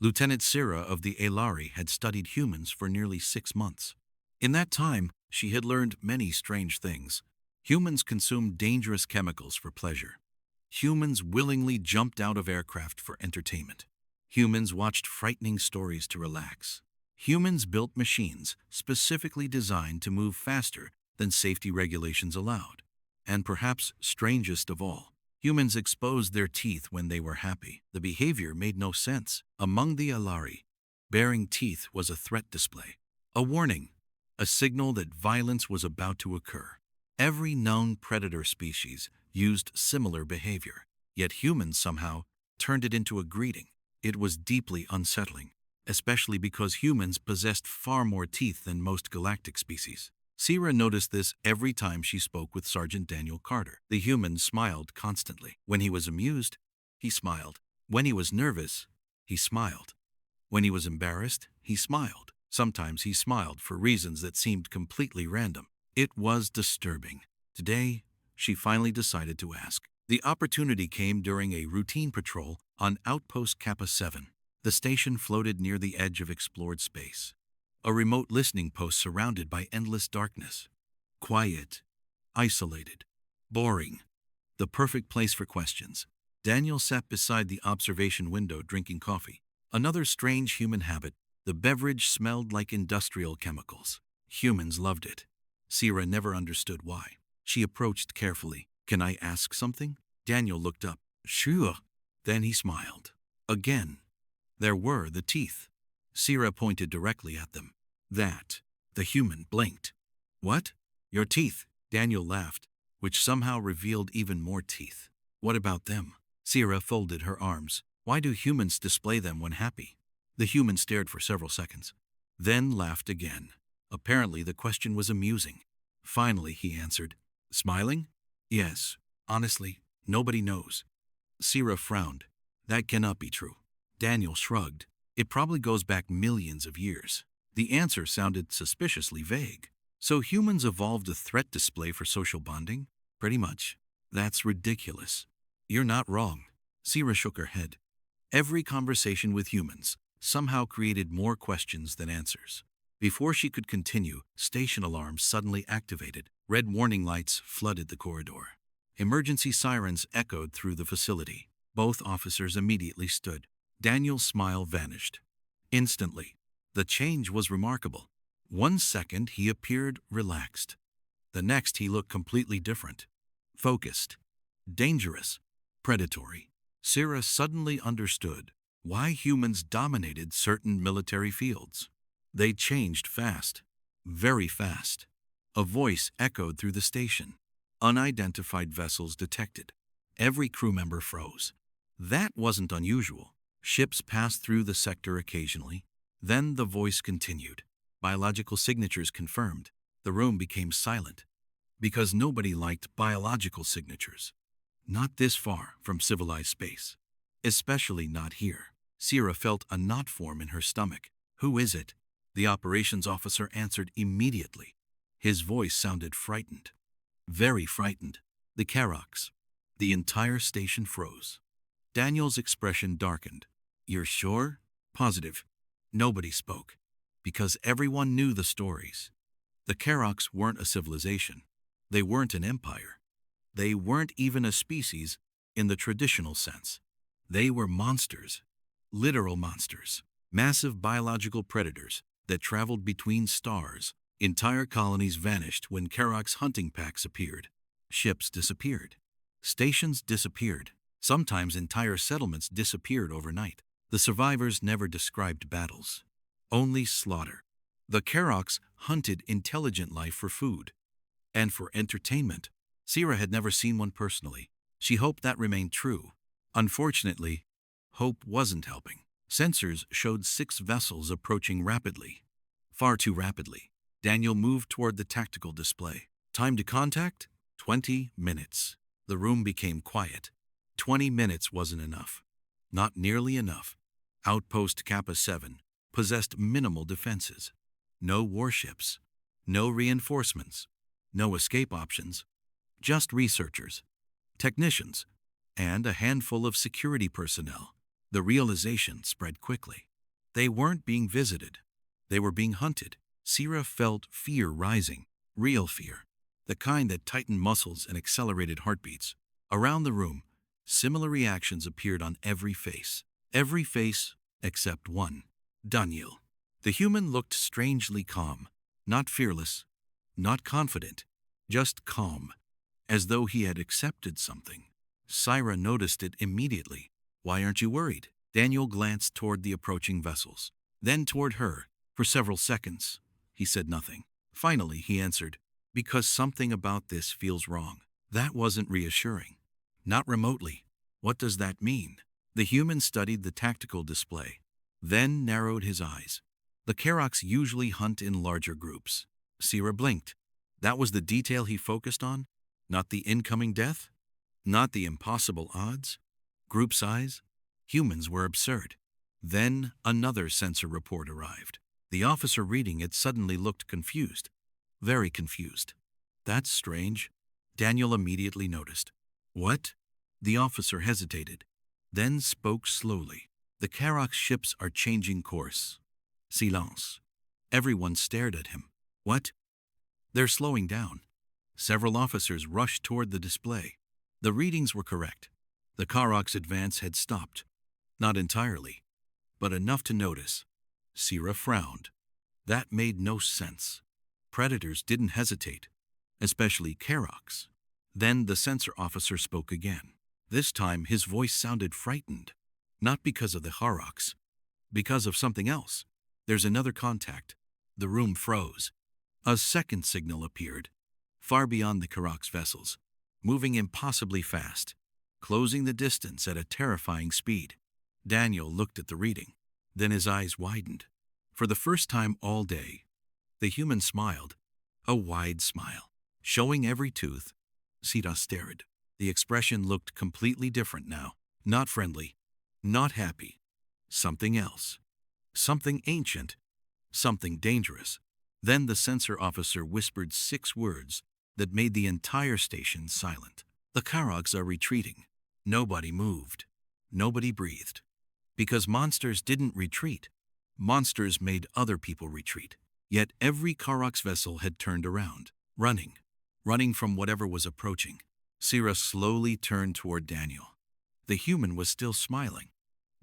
Lieutenant Sira of the Alari had studied humans for nearly 6 months. In that time, she had learned many strange things. Humans consumed dangerous chemicals for pleasure. Humans willingly jumped out of aircraft for entertainment. Humans watched frightening stories to relax. Humans built machines specifically designed to move faster than safety regulations allowed. And perhaps strangest of all, humans exposed their teeth when they were happy. The behavior made no sense. Among the Alari, baring teeth was a threat display, a warning, a signal that violence was about to occur. Every known predator species used similar behavior, yet humans somehow turned it into a greeting. It was deeply unsettling, especially because humans possessed far more teeth than most galactic species. Sira noticed this every time she spoke with Sergeant Daniel Carter. The human smiled constantly. When he was amused, he smiled. When he was nervous, he smiled. When he was embarrassed, he smiled. Sometimes he smiled for reasons that seemed completely random. It was disturbing. Today, she finally decided to ask. The opportunity came during a routine patrol on Outpost Kappa 7. The station floated near the edge of explored space, a remote listening post surrounded by endless darkness. Quiet, isolated, boring. The perfect place for questions. Daniel sat beside the observation window drinking coffee. Another strange human habit. The beverage smelled like industrial chemicals. Humans loved it. Sira never understood why. She approached carefully. "Can I ask something?" Daniel looked up. "Sure." Then he smiled. Again. There were the teeth. Sira pointed directly at them. "That." The human blinked. "What?" "Your teeth." Daniel laughed, which somehow revealed even more teeth. "What about them?" Sira folded her arms. "Why do humans display them when happy?" The human stared for several seconds, then laughed again. Apparently the question was amusing. Finally he answered, "Smiling?" "Yes. Honestly, nobody knows." Sira frowned. "That cannot be true." Daniel shrugged. "It probably goes back millions of years." The answer sounded suspiciously vague. "So humans evolved a threat display for social bonding?" "Pretty much." "That's ridiculous." "You're not wrong." Sira shook her head. Every conversation with humans somehow created more questions than answers. Before she could continue, station alarms suddenly activated. Red warning lights flooded the corridor. Emergency sirens echoed through the facility. Both officers immediately stood. Daniel's smile vanished. Instantly, the change was remarkable. 1 second he appeared relaxed. The next he looked completely different. Focused, dangerous, predatory. Sira suddenly understood why humans dominated certain military fields. They changed fast, very fast. A voice echoed through the station. Unidentified vessels detected. Every crew member froze. That wasn't unusual. Ships passed through the sector occasionally. Then the voice continued. Biological signatures confirmed. The room became silent, because nobody liked biological signatures. Not this far from civilized space. Especially not here. Sira felt a knot form in her stomach. "Who is it?" The operations officer answered immediately. His voice sounded frightened. Very frightened. "The Kharox." The entire station froze. Daniel's expression darkened. "You're sure?" "Positive." Nobody spoke, because everyone knew the stories. The Kharox weren't a civilization. They weren't an empire. They weren't even a species in the traditional sense. They were monsters. Literal monsters. Massive biological predators that traveled between stars. Entire colonies vanished when Kharox hunting packs appeared. Ships disappeared. Stations disappeared. Sometimes entire settlements disappeared overnight. The survivors never described battles, only slaughter. The Kharox hunted intelligent life for food and for entertainment. Sira had never seen one personally. She hoped that remained true. Unfortunately, hope wasn't helping. Sensors showed 6 vessels approaching rapidly. Far too rapidly. Daniel moved toward the tactical display. "Time to contact? 20 minutes. The room became quiet. 20 minutes wasn't enough. Not nearly enough. Outpost Kappa 7 possessed minimal defenses. No warships. No reinforcements. No escape options. Just researchers, technicians, and a handful of security personnel. The realization spread quickly. They weren't being visited. They were being hunted. Sira felt fear rising, real fear, the kind that tightened muscles and accelerated heartbeats. Around the room, similar reactions appeared on every face. Every face except one. Daniel. The human looked strangely calm, not fearless, not confident, just calm, as though he had accepted something. Sira noticed it immediately. "Why aren't you worried?" Daniel glanced toward the approaching vessels, then toward her. For several seconds, he said nothing. Finally, he answered, "Because something about this feels wrong." That wasn't reassuring. Not remotely. "What does that mean?" The human studied the tactical display, then narrowed his eyes. The Kharox usually hunt in larger groups. Sira blinked. That was the detail he focused on? Not the incoming death? Not the impossible odds? Group size? Humans were absurd. Then another sensor report arrived. The officer reading it suddenly looked confused. Very confused. "That's strange," Daniel immediately noticed. "What?" The officer hesitated, then spoke slowly. "The Kharox ships are changing course." Silence. Everyone stared at him. "What?" "They're slowing down." Several officers rushed toward the display. The readings were correct. The Kharox advance had stopped. Not entirely, but enough to notice. Sira frowned. That made no sense. Predators didn't hesitate, especially Kharox. Then the sensor officer spoke again. This time his voice sounded frightened. Not because of the Kharox, because of something else. "There's another contact." The room froze. A second signal appeared, far beyond the Kharox vessels, moving impossibly fast, closing the distance at a terrifying speed. Daniel looked at the reading. Then his eyes widened. For the first time all day, the human smiled, a wide smile, showing every tooth. Sira stared. The expression looked completely different now. Not friendly, not happy. Something else. Something ancient. Something dangerous. Then the sensor officer whispered 6 words that made the entire station silent. "The Kharox are retreating." Nobody moved. Nobody breathed. Because monsters didn't retreat. Monsters made other people retreat. Yet every Kharox vessel had turned around, running. Running from whatever was approaching. Sira slowly turned toward Daniel. The human was still smiling.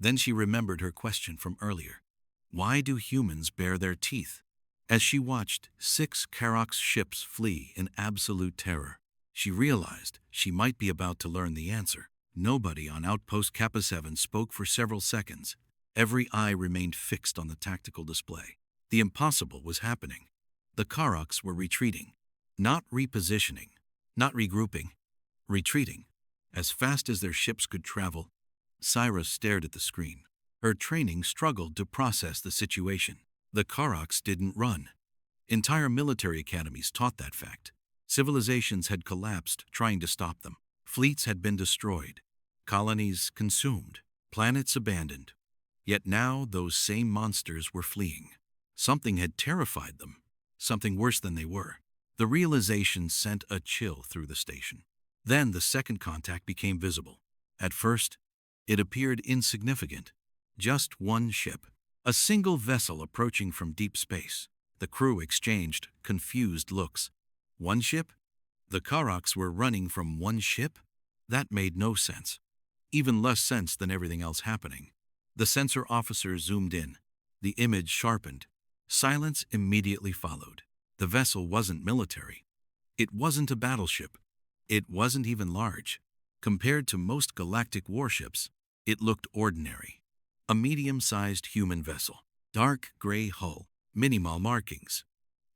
Then she remembered her question from earlier. Why do humans bare their teeth? As she watched 6 Kharox ships flee in absolute terror, she realized she might be about to learn the answer. Nobody on Outpost Kappa 7 spoke for several seconds. Every eye remained fixed on the tactical display. The impossible was happening. The Kharox were retreating. Not repositioning. Not regrouping. Retreating. As fast as their ships could travel. Sira stared at the screen. Her training struggled to process the situation. The Kharox didn't run. Entire military academies taught that fact. Civilizations had collapsed trying to stop them. Fleets had been destroyed. Colonies consumed. Planets abandoned. Yet now those same monsters were fleeing. Something had terrified them. Something worse than they were. The realization sent a chill through the station. Then the second contact became visible. At first, it appeared insignificant. Just one ship. A single vessel approaching from deep space. The crew exchanged confused looks. One ship? The Kharox were running from one ship? That made no sense. Even less sense than everything else happening. The sensor officer zoomed in. The image sharpened. Silence immediately followed. The vessel wasn't military. It wasn't a battleship. It wasn't even large. Compared to most galactic warships, it looked ordinary. A medium-sized human vessel. Dark gray hull. Minimal markings.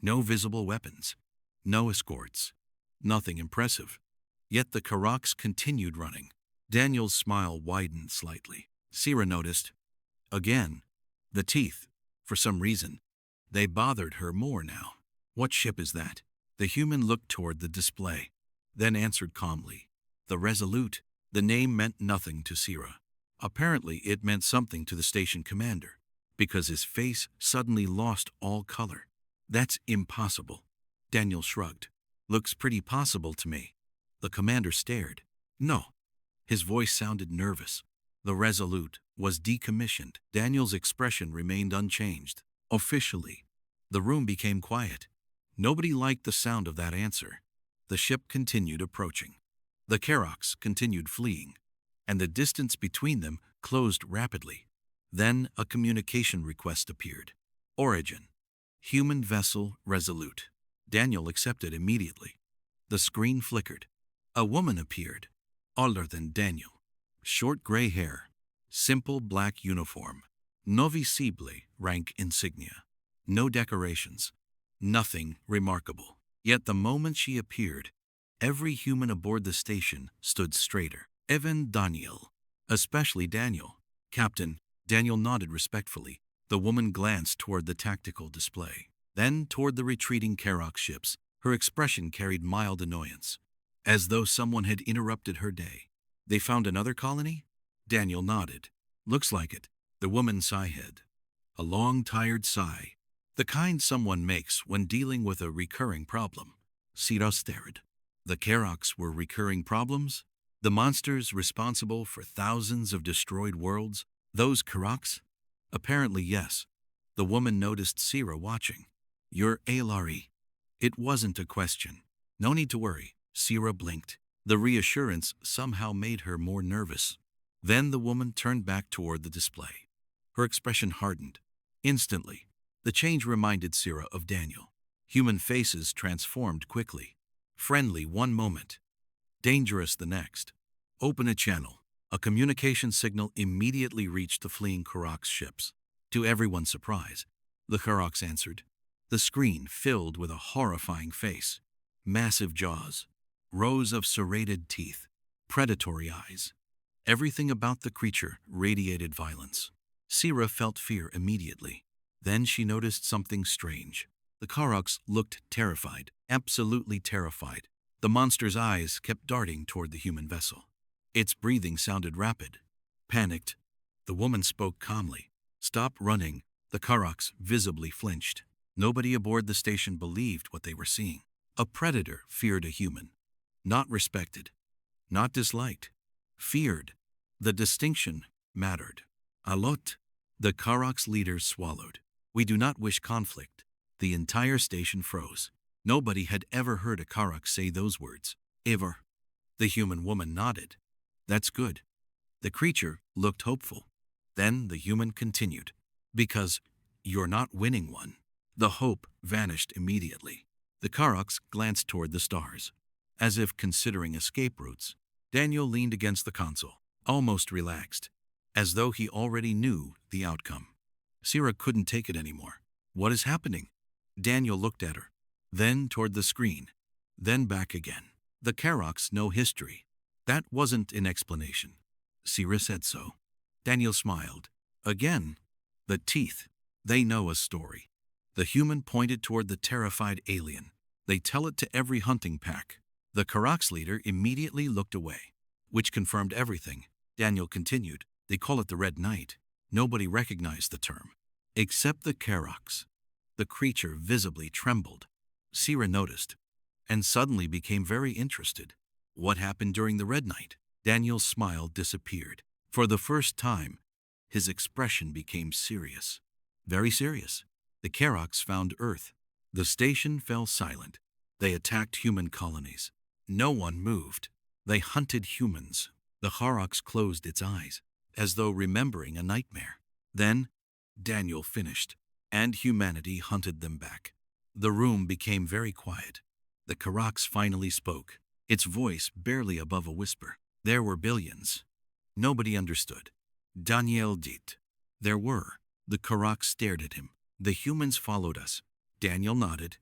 No visible weapons. No escorts. Nothing impressive. Yet the Kharox continued running. Daniel's smile widened slightly. Sira noticed. Again. The teeth. For some reason, they bothered her more now. What ship is that? The human looked toward the display, then answered calmly. The Resolute. The name meant nothing to Sira. Apparently it meant something to the station commander, because his face suddenly lost all color. That's impossible. Daniel shrugged. Looks pretty possible to me. The commander stared. No. His voice sounded nervous. The Resolute was decommissioned. Daniel's expression remained unchanged. Officially, the room became quiet. Nobody liked the sound of that answer. The ship continued approaching. The Kharox continued fleeing, and the distance between them closed rapidly. Then a communication request appeared. Origin: human vessel Resolute. Daniel accepted immediately. The screen flickered. A woman appeared, older than Daniel. Short gray hair, simple black uniform, no visible rank insignia, no decorations, nothing remarkable. Yet the moment she appeared, every human aboard the station stood straighter. Even Daniel. Especially Daniel. Captain. Daniel nodded respectfully. The woman glanced toward the tactical display, then toward the retreating Kharox ships. Her expression carried mild annoyance, as though someone had interrupted her day. They found another colony? Daniel nodded. Looks like it. The woman sighed. A long, tired sigh. The kind someone makes when dealing with a recurring problem. Sira stared. The Kharox were recurring problems? The monsters responsible for thousands of destroyed worlds? Those Kharox? Apparently yes. The woman noticed Sira watching. You're AlienReaction. It wasn't a question. No need to worry. Sira blinked. The reassurance somehow made her more nervous. Then the woman turned back toward the display. Her expression hardened. Instantly, the change reminded Sira of Daniel. Human faces transformed quickly. Friendly one moment, dangerous the next. Open a channel. A communication signal immediately reached the fleeing Kharox ships. To everyone's surprise, the Kharox answered. The screen filled with a horrifying face. Massive jaws, rows of serrated teeth, predatory eyes. Everything about the creature radiated violence. Sira felt fear immediately. Then she noticed something strange. The Kharox looked terrified, absolutely terrified. The monster's eyes kept darting toward the human vessel. Its breathing sounded rapid. Panicked, the woman spoke calmly. Stop running. The Kharox visibly flinched. Nobody aboard the station believed what they were seeing. A predator feared a human. Not respected, not disliked. Feared. The distinction mattered. A lot. The Kharox leaders swallowed. We do not wish conflict. The entire station froze. Nobody had ever heard a Kharox say those words. Ever. The human woman nodded. That's good. The creature looked hopeful. Then the human continued. Because you're not winning one. The hope vanished immediately. The Kharox glanced toward the stars, as if considering escape routes. Daniel leaned against the console, almost relaxed, as though he already knew the outcome. Sira couldn't take it anymore. What is happening? Daniel looked at her, then toward the screen, then back again. The Kharox know history. That wasn't an explanation. Sira said so. Daniel smiled. Again, the teeth. They know a story. The human pointed toward the terrified alien. They tell it to every hunting pack. The Kharox leader immediately looked away, which confirmed everything. Daniel continued. They call it the Red Knight. Nobody recognized the term, except the Kharox. The creature visibly trembled. Sira noticed, and suddenly became very interested. What happened during the Red Night? Daniel's smile disappeared. For the first time, his expression became serious. Very serious. The Kharox found Earth. The station fell silent. They attacked human colonies. No one moved. They hunted humans. The Kharox closed its eyes, as though remembering a nightmare. Then, Daniel finished, and humanity hunted them back. The room became very quiet. The Kharox finally spoke, its voice barely above a whisper. There were billions. Nobody understood. Daniel did. There were. The Kharox stared at him. The humans followed us. Daniel nodded.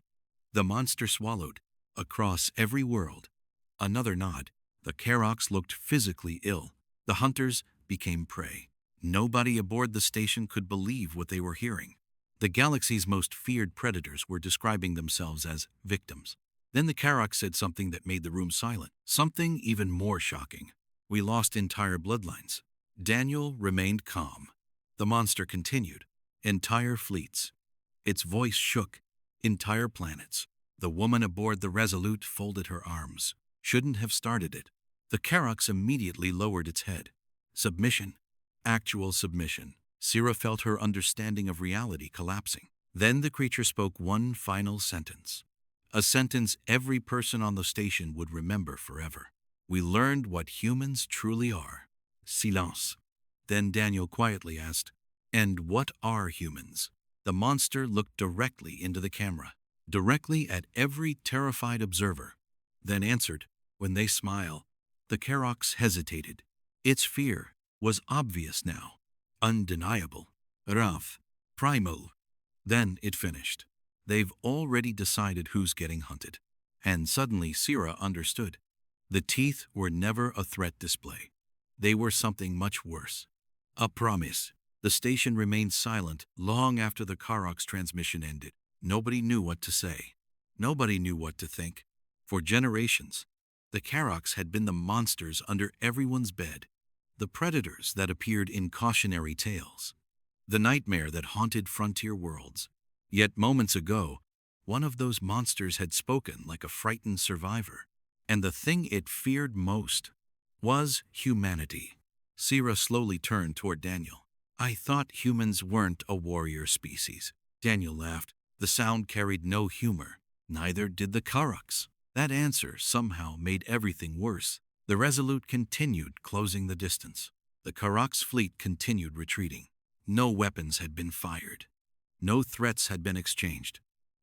The monster swallowed. Across every world. Another nod. The Kharox looked physically ill. The hunters became prey. Nobody aboard the station could believe what they were hearing. The galaxy's most feared predators were describing themselves as victims. Then the Kharox said something that made the room silent. Something even more shocking. We lost entire bloodlines. Daniel remained calm. The monster continued. Entire fleets. Its voice shook. Entire planets. The woman aboard the Resolute folded her arms. Shouldn't have started it. The Kharox immediately lowered its head. Submission. actual submission. Sira felt her understanding of reality collapsing. Then the creature spoke one final sentence. A sentence every person on the station would remember forever. We learned what humans truly are. Silence. Then Daniel quietly asked, "And what are humans?" The monster looked directly into the camera, directly at every terrified observer, then answered, "When they smile." The Kharox hesitated. Its fear was obvious now, undeniable, rough, primal. Then it finished. They've already decided who's getting hunted. And suddenly Sira understood. The teeth were never a threat display. They were something much worse. A promise. The station remained silent long after the Kharox transmission ended. Nobody knew what to say. Nobody knew what to think. For generations, the Kharox had been the monsters under everyone's bed, the predators that appeared in cautionary tales, the nightmare that haunted frontier worlds. Yet moments ago, one of those monsters had spoken like a frightened survivor, and the thing it feared most was humanity. Sira slowly turned toward Daniel. "I thought humans weren't a warrior species." Daniel laughed. The sound carried no humor. Neither did the Kharox. That answer somehow made everything worse. The Resolute continued closing the distance. The Kharox fleet continued retreating. No weapons had been fired. No threats had been exchanged.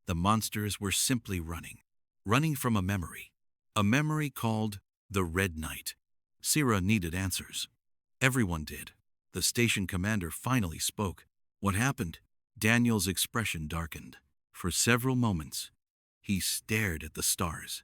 The monsters were simply running from a memory called the Red Night. Sira needed answers. Everyone did. The station commander finally spoke. "What happened?" Daniel's expression darkened. For several moments, he stared at the stars.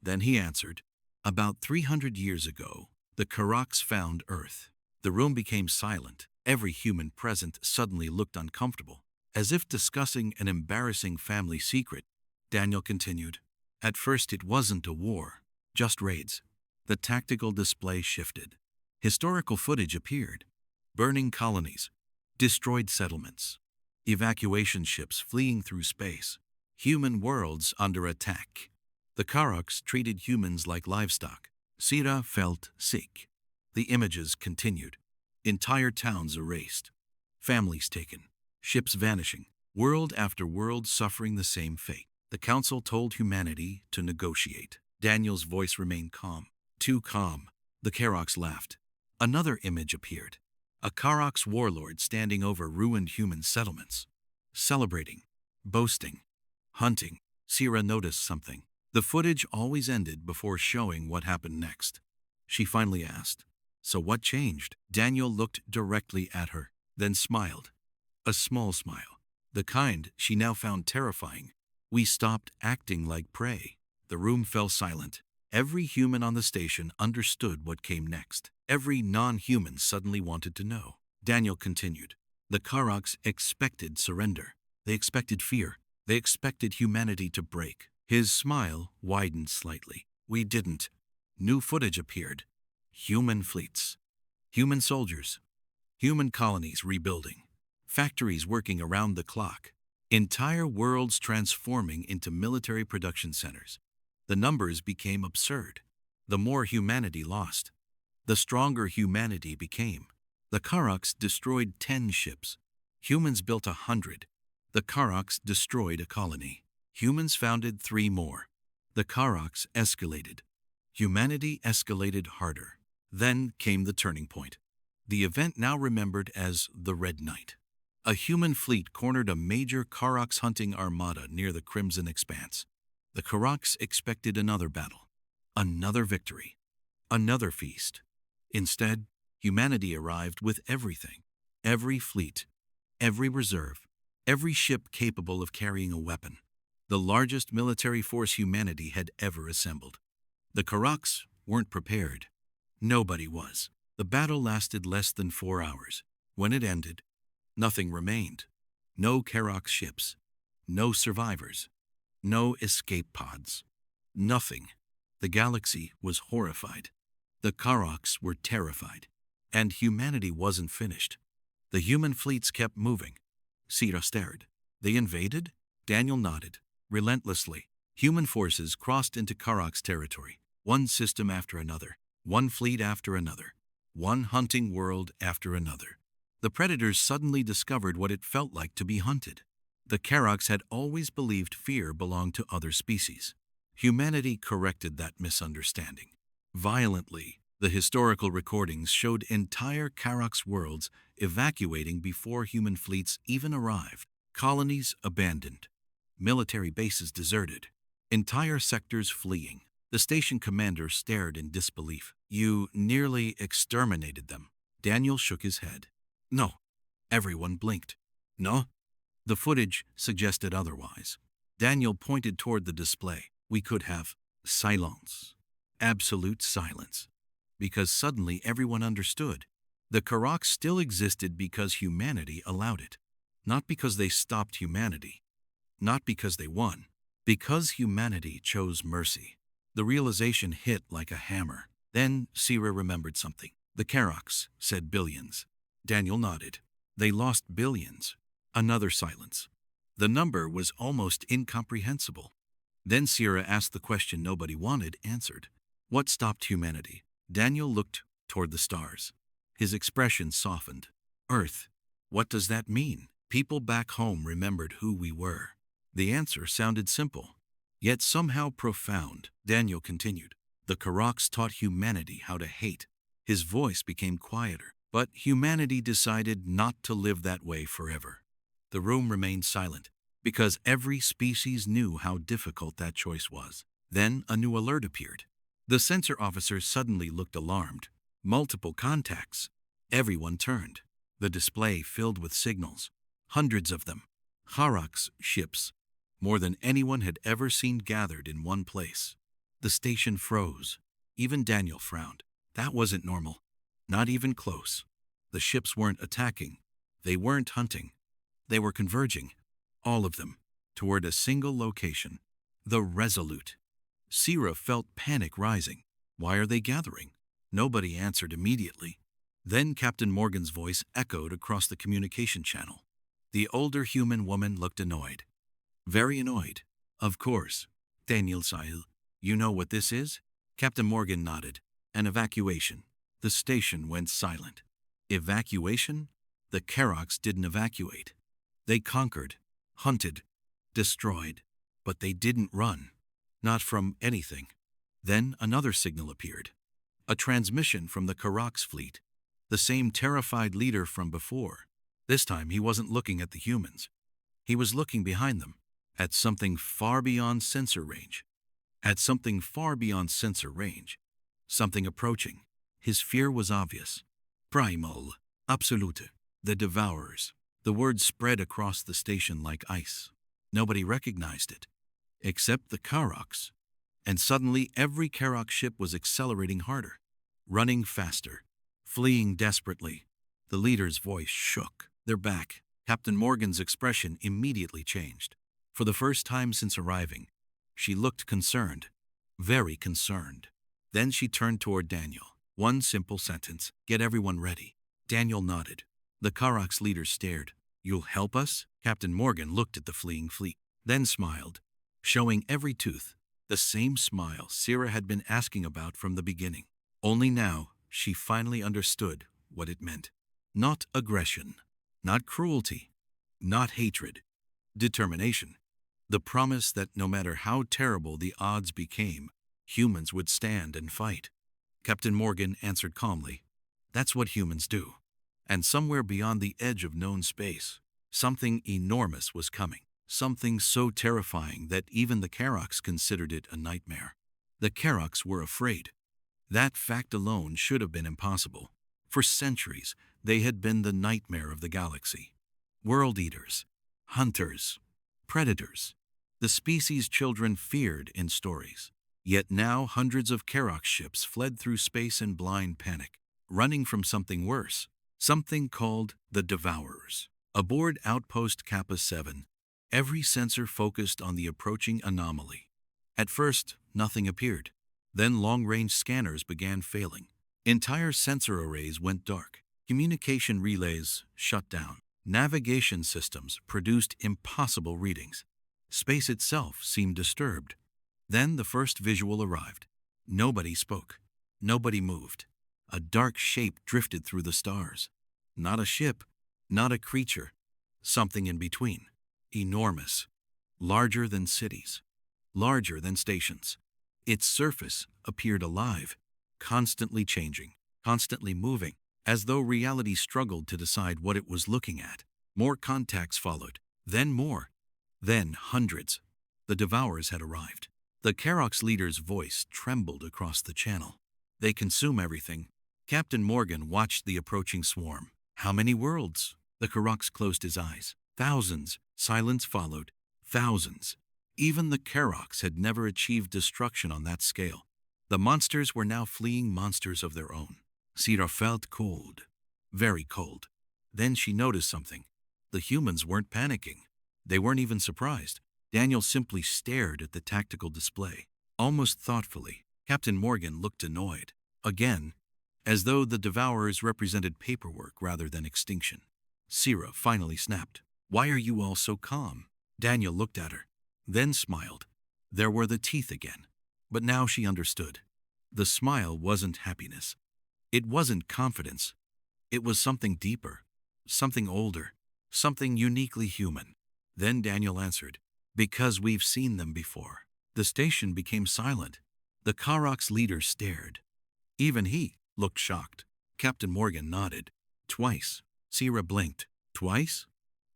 Then he answered, "About 300 years ago, the Kharox found Earth." The room became silent. Every human present suddenly looked uncomfortable, as if discussing an embarrassing family secret. Daniel continued, "At first it wasn't a war, just raids." The tactical display shifted. Historical footage appeared. Burning colonies, destroyed settlements, evacuation ships fleeing through space, human worlds under attack. The Kharox treated humans like livestock. Sira felt sick. The images continued. Entire towns erased, families taken, ships vanishing, world after world suffering the same fate. The council told humanity to negotiate. Daniel's voice remained calm. Too calm. The Kharox laughed. Another image appeared. A Kharox warlord standing over ruined human settlements, celebrating, boasting, hunting. Sira noticed something. The footage always ended before showing what happened next. She finally asked, "So what changed?" Daniel looked directly at her, then smiled. A small smile, the kind she now found terrifying. "We stopped acting like prey." The room fell silent. Every human on the station understood what came next. Every non-human suddenly wanted to know. Daniel continued. The Kharox expected surrender. They expected fear. They expected humanity to break. His smile widened slightly. "We didn't." New footage appeared. Human fleets. Human soldiers. Human colonies rebuilding. Factories working around the clock. Entire worlds transforming into military production centers. The numbers became absurd. The more humanity lost, the stronger humanity became. The Kharox destroyed 10 ships. Humans built 100. The Kharox destroyed a colony. Humans founded 3 more. The Kharox escalated. Humanity escalated harder. Then came the turning point. The event now remembered as the Red Night. A human fleet cornered a major Kharox hunting armada near the Crimson Expanse. The Kharox expected another battle, another victory, another feast. Instead, humanity arrived with everything. Every fleet, every reserve, every ship capable of carrying a weapon. The largest military force humanity had ever assembled. The Kharox weren't prepared. Nobody was. The battle lasted less than 4 hours. When it ended, nothing remained. No Kharox ships, no survivors, no escape pods. Nothing. The galaxy was horrified. The Kharox were terrified. And humanity wasn't finished. The human fleets kept moving. Sira stared. They invaded? Daniel nodded. Relentlessly, human forces crossed into Kharox territory. One system after another. One fleet after another. One hunting world after another. The predators suddenly discovered what it felt like to be hunted. The Kharox had always believed fear belonged to other species. Humanity corrected that misunderstanding. Violently, the historical recordings showed entire Kharox worlds evacuating before human fleets even arrived. Colonies abandoned. Military bases deserted. Entire sectors fleeing. The station commander stared in disbelief. "You nearly exterminated them." Daniel shook his head. "No." Everyone blinked. "No?" The footage suggested otherwise. Daniel pointed toward the display. "We could have silence. Absolute silence." Because suddenly everyone understood. The Kharox still existed because humanity allowed it. Not because they stopped humanity. Not because they won. Because humanity chose mercy. The realization hit like a hammer. Then Sira remembered something. "The Kharox said billions." Daniel nodded. "They lost billions." Another silence. The number was almost incomprehensible. Then Sira asked the question nobody wanted answered. What stopped humanity? Daniel looked toward the stars. His expression softened. "Earth. What does that mean?" People back home remembered who we were. The answer sounded simple, yet somehow profound. Daniel continued. "The Kharox taught humanity how to hate." His voice became quieter, but humanity decided not to live that way forever. The room remained silent, because every species knew how difficult that choice was. Then a new alert appeared. The sensor officer suddenly looked alarmed. Multiple contacts. Everyone turned. The display filled with signals. Hundreds of them. Kharox ships. More than anyone had ever seen gathered in one place. The station froze. Even Daniel frowned. That wasn't normal. Not even close. The ships weren't attacking. They weren't hunting. They were converging. All of them. Toward a single location. The Resolute. Sira felt panic rising. Why are they gathering? Nobody answered immediately. Then Captain Morgan's voice echoed across the communication channel. The older human woman looked annoyed. Very annoyed. "Of course. Daniel Sahil, you know what this is?" Captain Morgan nodded. "An evacuation." The station went silent. Evacuation? The Kharox didn't evacuate. They conquered, hunted, destroyed. But they didn't run. Not from anything. Then another signal appeared. A transmission from the Kharox fleet. The same terrified leader from before. This time he wasn't looking at the humans. He was looking behind them, at something far beyond sensor range. At something far beyond sensor range. Something approaching. His fear was obvious. Primal. Absolute. The Devourers. The word spread across the station like ice. Nobody recognized it. Except the Kharox. And suddenly every Kharox ship was accelerating harder. Running faster. Fleeing desperately. The leader's voice shook. "They're back." Captain Morgan's expression immediately changed. For the first time since arriving, she looked concerned. Very concerned. Then she turned toward Daniel. One simple sentence. "Get everyone ready." Daniel nodded. The Kharox leader stared. "You'll help us?" Captain Morgan looked at the fleeing fleet, then smiled, showing every tooth. The same smile Sira had been asking about from the beginning. Only now she finally understood what it meant. Not aggression. Not cruelty. Not hatred. Determination. The promise that no matter how terrible the odds became, humans would stand and fight. Captain Morgan answered calmly. "That's what humans do." And somewhere beyond the edge of known space, something enormous was coming. Something so terrifying that even the Kharox considered it a nightmare. The Kharox were afraid. That fact alone should have been impossible. For centuries, they had been the nightmare of the galaxy. World eaters, hunters, predators. The species children feared in stories. Yet now hundreds of Kharox ships fled through space in blind panic, running from something worse, something called the Devourers. Aboard Outpost Kappa 7, every sensor focused on the approaching anomaly. At first, nothing appeared. Then long-range scanners began failing. Entire sensor arrays went dark. Communication relays shut down. Navigation systems produced impossible readings. Space itself seemed disturbed. Then the first visual arrived. Nobody spoke. Nobody moved. A dark shape drifted through the stars. Not a ship, Not a creature, something in between. Enormous, larger than cities, larger than stations. Its surface appeared alive, constantly changing, constantly moving, as though reality struggled to decide what it was looking at. More contacts followed, then more, then hundreds. The Devourers had arrived. The Kharox leader's voice trembled across the channel. They consume everything. Captain Morgan watched the approaching swarm. How many worlds? The Kharox closed his eyes. Thousands. Silence followed. Thousands. Even the Kharox had never achieved destruction on that scale. The monsters were now fleeing monsters of their own. Sira felt cold. Very cold. Then she noticed something. The humans weren't panicking. They weren't even surprised. Daniel simply stared at the tactical display. Almost thoughtfully, Captain Morgan looked annoyed. Again, as though the Devourers represented paperwork rather than extinction. Sira finally snapped. "Why are you all so calm?" Daniel looked at her, then smiled. There were the teeth again. But now she understood. The smile wasn't happiness. It wasn't confidence. It was something deeper, something older, something uniquely human. Then Daniel answered, "Because we've seen them before." The station became silent. The Kharox leader stared. Even he looked shocked. Captain Morgan nodded. "Twice." Sira blinked. "Twice?"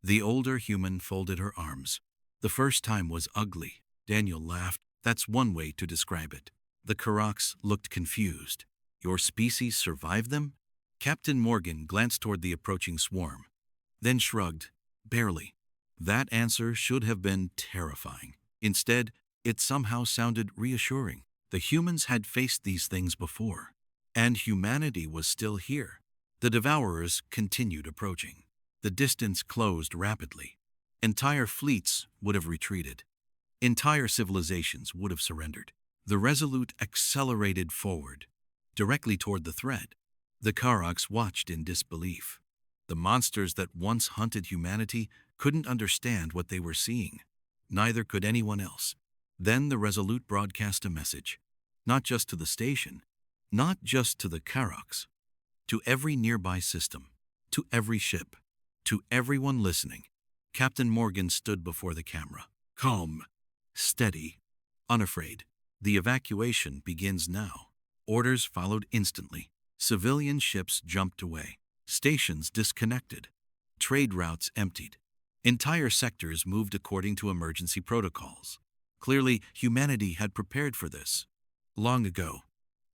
The older human folded her arms. "The first time was ugly." Daniel laughed. "That's one way to describe it." The Kharox looked confused. "Your species survived them?" Captain Morgan glanced toward the approaching swarm, then shrugged. "Barely." That answer should have been terrifying. Instead, it somehow sounded reassuring. The humans had faced these things before, and humanity was still here. The Devourers continued approaching. The distance closed rapidly. Entire fleets would have retreated. Entire civilizations would have surrendered. The Resolute accelerated forward, directly toward the threat. The Kharox watched in disbelief. The monsters that once hunted humanity couldn't understand what they were seeing. Neither could anyone else. Then the Resolute broadcast a message, not just to the station, not just to the Kharox, to every nearby system, to every ship, to everyone listening. Captain Morgan stood before the camera, calm, steady, unafraid. "The evacuation begins now." Orders followed instantly. Civilian ships jumped away. Stations disconnected. Trade routes emptied. Entire sectors moved according to emergency protocols. Clearly, humanity had prepared for this. Long ago,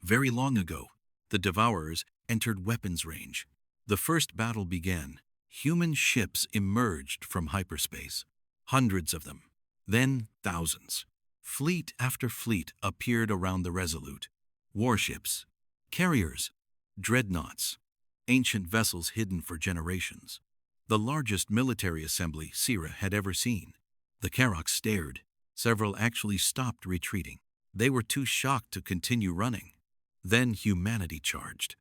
very long ago, the Devourers entered weapons range. The first battle began. Human ships emerged from hyperspace. Hundreds of them. Then thousands. Fleet after fleet appeared around the Resolute. Warships, carriers, dreadnoughts, ancient vessels hidden for generations. The largest military assembly Sira had ever seen. The Kharox stared. Several actually stopped retreating. They were too shocked to continue running. Then humanity charged.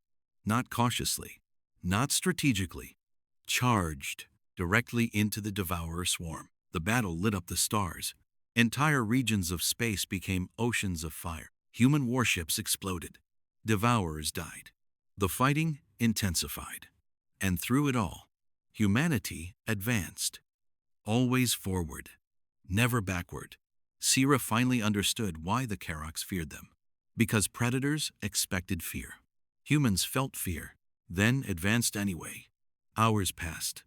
Not cautiously, not strategically. Charged directly into the Devourer swarm. The battle lit up the stars. Entire regions of space became oceans of fire. Human warships exploded. Devourers died. The fighting intensified. And through it all, humanity advanced. Always forward, never backward. Sira finally understood why the Kharox feared them. Because predators expected fear. Humans felt fear, then advanced anyway. Hours passed.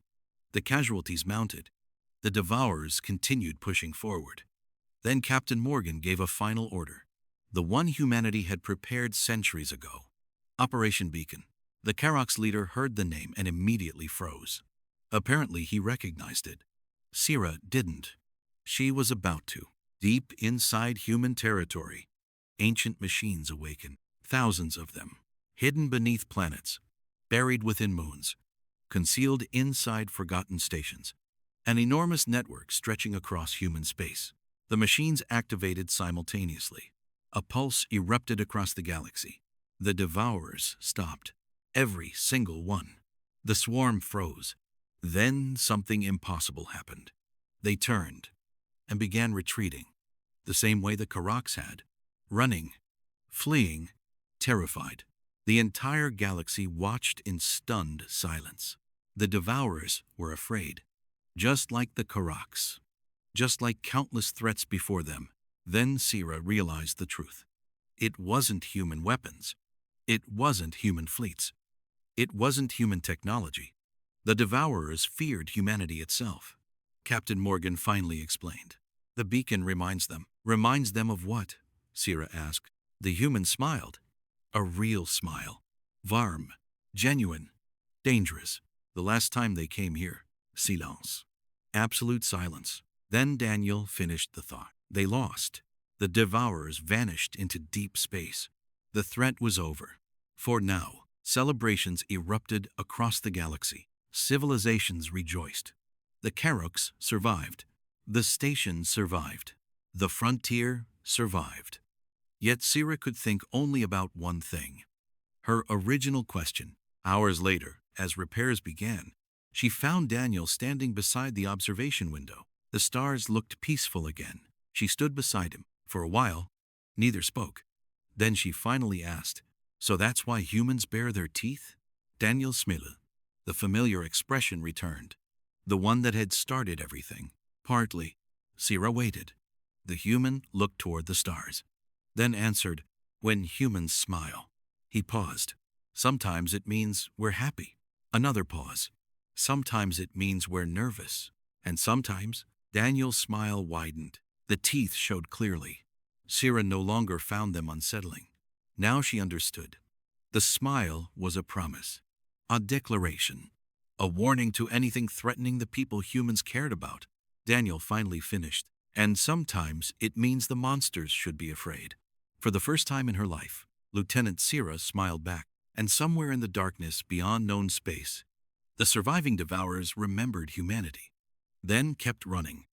The casualties mounted. The Devourers continued pushing forward. Then Captain Morgan gave a final order. The one humanity had prepared centuries ago. Operation Beacon. The Kharox leader heard the name and immediately froze. Apparently he recognized it. Sira didn't. She was about to. Deep inside human territory, ancient machines awaken. Thousands of them. Hidden beneath planets. Buried within moons. Concealed inside forgotten stations. An enormous network stretching across human space. The machines activated simultaneously. A pulse erupted across the galaxy. The Devourers stopped. Every single one. The swarm froze. Then something impossible happened. They turned and began retreating, the same way the Kharox had. Running, fleeing, terrified. The entire galaxy watched in stunned silence. The devourers were afraid, just like the Kharox, just like countless threats before them. Then Sira realized the truth. It wasn't human weapons. It wasn't human fleets. It wasn't human technology. The devourers feared humanity itself. Captain Morgan finally explained. The beacon reminds them. Reminds them of what? Sira asked. The human smiled. A real smile. Warm, genuine, dangerous. The last time they came here, silence. Absolute silence. Then Daniel finished the thought. They lost. The devourers vanished into deep space. The threat was over. For now, celebrations erupted across the galaxy. Civilizations rejoiced. The Kharox survived. The station survived. The frontier survived. Yet Sira could think only about one thing. Her original question. Hours later, as repairs began, she found Daniel standing beside the observation window. The stars looked peaceful again. She stood beside him. For a while, neither spoke. Then she finally asked, "So that's why humans bare their teeth?" Daniel smiled. The familiar expression returned. The one that had started everything. Partly. Sira waited. The human looked toward the stars. Then answered, "When humans smile." He paused. "Sometimes it means we're happy." Another pause. "Sometimes it means we're nervous." And sometimes, Daniel's smile widened. The teeth showed clearly. Sira no longer found them unsettling. Now she understood. The smile was a promise. A declaration. A warning to anything threatening the people humans cared about. Daniel finally finished. And sometimes it means the monsters should be afraid. For the first time in her life, Lieutenant Sira smiled back. And somewhere in the darkness beyond known space, the surviving devourers remembered humanity. Then kept running.